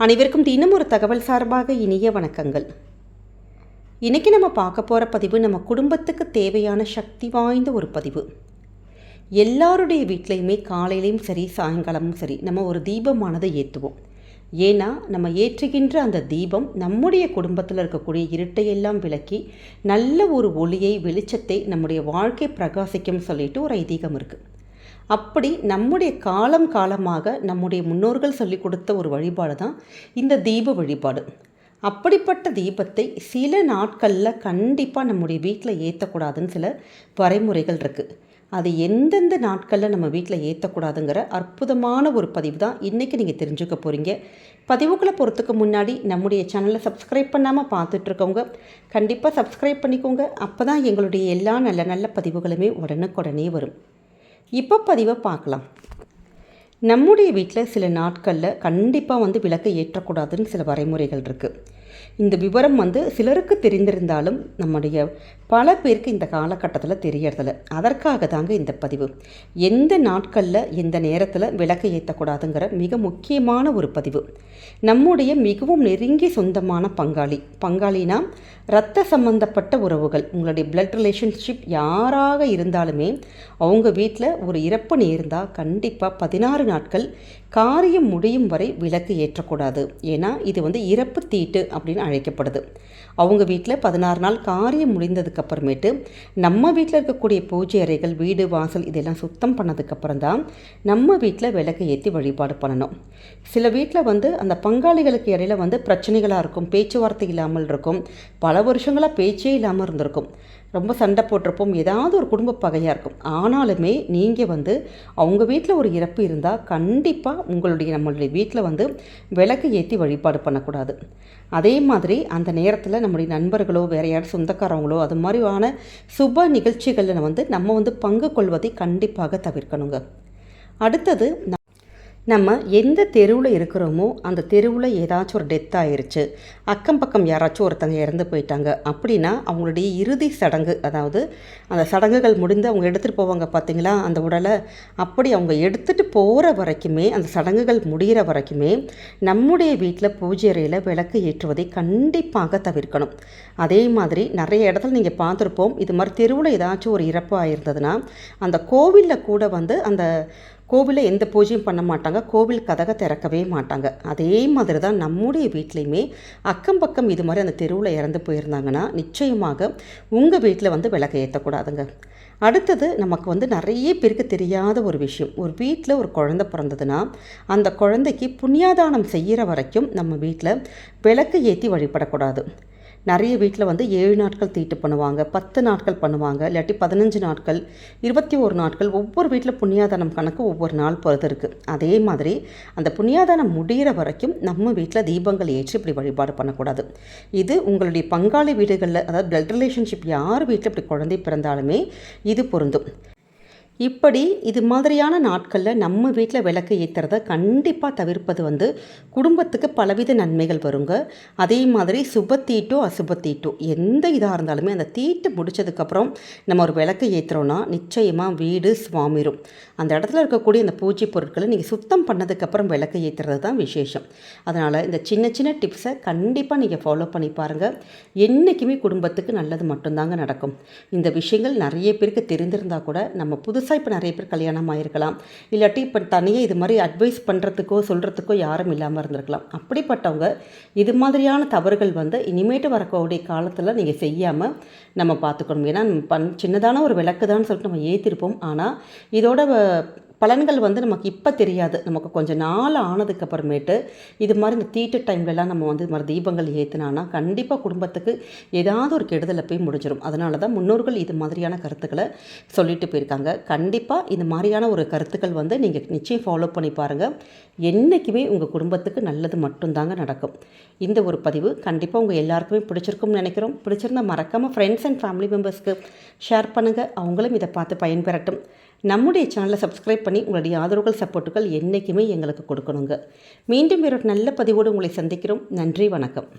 அனைவருக்கும் தினம் ஒரு தகவல் சார்பாக இனிய வணக்கங்கள். இன்றைக்கி நம்ம பார்க்க போகிற பதிவு நம்ம குடும்பத்துக்கு தேவையான சக்தி வாய்ந்த ஒரு பதிவு. எல்லாருடைய வீட்லேயுமே காலையிலையும் சரி சாயங்காலமும் சரி நம்ம ஒரு தீபமானதை ஏற்றுவோம். ஏன்னா நம்ம ஏற்றுகின்ற அந்த தீபம் நம்முடைய குடும்பத்தில் இருக்கக்கூடிய இருட்டையெல்லாம் விளக்கி நல்ல ஒரு ஒளியை வெளிச்சத்தை நம்முடைய வாழ்க்கை பிரகாசிக்கும் சொல்லிட்டு ஒரு ஐதீகம் இருக்குது. அப்படி நம்முடைய காலமாக நம்முடைய முன்னோர்கள் சொல்லிக் கொடுத்த ஒரு வழிபாடு தான் இந்த தீப வழிபாடு. அப்படிப்பட்ட தீபத்தை சில நாட்களில் கண்டிப்பாக நம்முடைய வீட்டில் ஏற்றக்கூடாதுன்னு சில வரைமுறைகள் இருக்குது. அது எந்தெந்த நாட்களில் நம்ம வீட்டில் ஏற்றக்கூடாதுங்கிற அற்புதமான ஒரு பதிவு தான் இன்றைக்கி நீங்கள் தெரிஞ்சுக்க போகிறீங்க. பதிவுகளை பொறுத்துக்கு முன்னாடி நம்முடைய சேனலை சப்ஸ்கிரைப் பண்ணாமல் பார்த்துட்ருக்கவங்க கண்டிப்பாக சப்ஸ்கிரைப் பண்ணிக்கோங்க. அப்போ தான் எங்களுடைய எல்லா நல்ல நல்ல பதிவுகளுமே உடனுக்குடனே வரும். இப்போ பதிவை பார்க்கலாம். நம்முடைய வீட்டில் சில நாட்களில் கண்டிப்பாக விளக்கை ஏற்றக்கூடாதுன்னு சில வரைமுறைகள் இருக்குது. இந்த விவரம் சிலருக்கு தெரிந்திருந்தாலும் நம்முடைய பல பேருக்கு இந்த காலகட்டத்தில் தெரியறதில்ல. அதற்காக தாங்க இந்த பதிவு. எந்த நாட்களில் எந்த நேரத்தில் விளக்கை ஏற்றக்கூடாதுங்கிற மிக முக்கியமான ஒரு பதிவு. நம்முடைய மிகவும் நெருங்கி சொந்தமான பங்காளினா இரத்த சம்பந்தப்பட்ட உறவுகள், உங்களுடைய பிளட் ரிலேஷன்ஷிப் யாராக இருந்தாலுமே அவங்க வீட்டில் ஒரு இறப்பு நேர்ந்தால் கண்டிப்பாக 16 நாட்கள் காரியம் முடியும் வரை விளக்கு ஏற்றக்கூடாது. ஏன்னா இது இறப்பு தீட்டு அப்படின்னு அழைக்கப்படுது. அவங்க வீட்டில் 16 நாள் காரியம் முடிந்ததுக்கப்புறமேட்டு நம்ம வீட்டில் இருக்கக்கூடிய பூஜை அறைகள், வீடு, வாசல் இதெல்லாம் சுத்தம் பண்ணதுக்கப்புறம் தான் நம்ம வீட்டில் விளக்கு ஏற்றி வழிபாடு பண்ணணும். சில வீட்டில் அந்த பங்காளிகளுக்கு இடையில பிரச்சனைகளாக இருக்கும், பேச்சுவார்த்தை இல்லாமல் இருக்கும், பல வருஷங்களாக பேச்சே இல்லாமல் இருந்திருக்கும், ரொம்ப சண்டை போட்டிருப்போம், ஏதாவது ஒரு குடும்ப பகையாக இருக்கும். ஆனாலுமே நீங்கள் அவங்க வீட்டில் ஒரு இறப்பு இருந்தால் கண்டிப்பாக நம்மளுடைய வீட்டில் விளக்கு ஏற்றி வழிபாடு பண்ணக்கூடாது. அதே மாதிரி அந்த நேரத்தில் நம்முடைய நண்பர்களோ வேறு யாரும் சொந்தக்காரவங்களோ அது மாதிரியான சுப நிகழ்ச்சிகளில் நம்ம பங்கு கொள்வதை கண்டிப்பாக தவிர்க்கணுங்க. அடுத்தது, நம்ம எந்த தெருவில் இருக்கிறோமோ அந்த தெருவில் ஏதாச்சும் ஒரு டெத் ஆயிடுச்சு, அக்கம் பக்கம் யாராச்சும் ஒருத்தங்க இறந்து போயிட்டாங்க அப்படின்னா அவங்களுடைய இறுதி சடங்கு, அதாவது அந்த சடங்குகள் முடிந்து அவங்க எடுத்துகிட்டு போவாங்க பார்த்தீங்களா அந்த உடலை, அப்படி அவங்க எடுத்துகிட்டு போகிற வரைக்குமே, அந்த சடங்குகள் முடிகிற வரைக்குமே நம்முடைய வீட்டில் பூஜை அறையில் விளக்கு ஏற்றுவதை கண்டிப்பாக தவிர்க்கணும். அதே மாதிரி நிறைய இடத்துல நீங்கள் பார்த்துருப்போம், இது மாதிரி தெருவில் ஏதாச்சும் ஒரு இறப்பு ஆயிருந்ததுன்னா அந்த கோவிலில் கூட அந்த கோவிலில் எந்த பூஜையும் பண்ண மாட்டாங்க, கோவில் கதவை திறக்கவே மாட்டாங்க. அதே மாதிரி தான் நம்முடைய வீட்லேயுமே அக்கம் பக்கம் இது மாதிரி அந்த தெருவில் இறந்து போயிருந்தாங்கன்னா நிச்சயமாக உங்கள் வீட்டில் விளக்கு ஏற்றக்கூடாதுங்க. அடுத்தது, நமக்கு நிறைய பேருக்கு தெரியாத ஒரு விஷயம், ஒரு வீட்டில் ஒரு குழந்தை பிறந்ததுன்னா அந்த குழந்தைக்கு புண்ணியாதானம் செய்கிற வரைக்கும் நம்ம வீட்டில் விளக்கு ஏற்றி வழிபடக்கூடாது. நிறைய வீட்டில் 7 நாட்கள் தீட்டு பண்ணுவாங்க, 10 நாட்கள் பண்ணுவாங்க, இல்லாட்டி 15 நாட்கள், 21 நாட்கள். ஒவ்வொரு வீட்டில் புண்ணியாதானம் கணக்கு ஒவ்வொரு நாள் பொறுத்து இருக்குது. அதே மாதிரி அந்த புண்ணியாதானம் முடிகிற வரைக்கும் நம்ம வீட்டில் தீபங்கள் ஏற்றி இப்படி வழிபாடு பண்ணக்கூடாது. இது உங்களுடைய பங்காளி வீடுகளில், அதாவது பிளட் ரிலேஷன்ஷிப் யார் வீட்டில் இப்படி குழந்தை பிறந்தாலுமே இது பொருந்தும். இப்படி இது மாதிரியான நாட்களில் நம்ம வீட்டில் விளக்கு ஏற்றுறத கண்டிப்பாக தவிர்ப்பது குடும்பத்துக்கு பலவித நன்மைகள் வருங்க. அதே மாதிரி சுபத்தீட்டோ அசுபத்தீட்டோ எந்த இதாக இருந்தாலுமே அந்த தீட்டு முடித்ததுக்கப்புறம் நம்ம ஒரு விளக்கு ஏற்றுறோன்னா நிச்சயமாக வீடு சுவாமிரும். அந்த இடத்துல இருக்கக்கூடிய அந்த பூஜை பொருட்களை நீங்கள் சுத்தம் பண்ணதுக்கப்புறம் விளக்கு ஏற்றுறது தான் விசேஷம். அதனால் இந்த சின்ன சின்ன டிப்ஸை கண்டிப்பாக நீங்கள் ஃபாலோ பண்ணி பாருங்கள். என்றைக்குமே குடும்பத்துக்கு நல்லது மட்டும்தாங்க நடக்கும். இந்த விஷயங்கள் நிறைய பேருக்கு தெரிந்திருந்தால் கூட நம்ம புதுசாக இப்போ நிறைய பேர் கல்யாணம் ஆகிருக்கலாம், இல்லாட்டி இப்போ தனியாக இது மாதிரி அட்வைஸ் பண்ணுறதுக்கோ சொல்கிறதுக்கோ யாரும் இல்லாமல் இருந்திருக்கலாம். அப்படிப்பட்டவங்க இது மாதிரியான தவறுகள் இனிமேட்டு வரக்கூடிய காலத்தில் நீங்கள் செய்யாமல் நம்ம பார்த்துக்கணும். ஏன்னா சின்னதான ஒரு விளக்கு தான் சொல்லிட்டு நம்ம ஏற்றிருப்போம், ஆனால் இதோட பலன்கள் நமக்கு இப்போ தெரியாது. நமக்கு கொஞ்சம் நாள் ஆனதுக்கப்புறமேட்டு இது மாதிரி இந்த தீட்டு டைம்லலாம் நம்ம இது மாதிரி தீபங்கள் ஏற்றினான்னா கண்டிப்பாக குடும்பத்துக்கு ஏதாவது ஒரு கெடுதலை போய் முடிஞ்சிடும். அதனால தான் முன்னோர்கள் இது மாதிரியான கருத்துக்களை சொல்லிட்டு போயிருக்காங்க. கண்டிப்பாக இது மாதிரியான ஒரு கருத்துக்கள் நீங்கள் நிச்சயம் ஃபாலோ பண்ணி பாருங்கள். என்றைக்குமே உங்கள் குடும்பத்துக்கு நல்லது மட்டும்தாங்க நடக்கும். இந்த ஒரு பதிவு கண்டிப்பாக உங்கள் எல்லாருக்குமே பிடிச்சிருக்கும்னு நினைக்கிறோம். பிடிச்சிருந்தால் மறக்காமல் ஃப்ரெண்ட்ஸ் அண்ட் ஃபேமிலி மெம்பர்ஸ்க்கு ஷேர் பண்ணுங்கள், அவங்களும் இதை பார்த்து பயன்பெறட்டும். நம்முடைய சேனலை சப்ஸ்கிரைப் பண்ணி உங்களுடைய ஆதரவுகள், சப்போர்ட்டுகள் என்றைக்குமே எங்களுக்கு கொடுக்கணுங்க. மீண்டும் வேறொரு நல்ல பதிவோடு உங்களை சந்திக்கிறோம். நன்றி, வணக்கம்.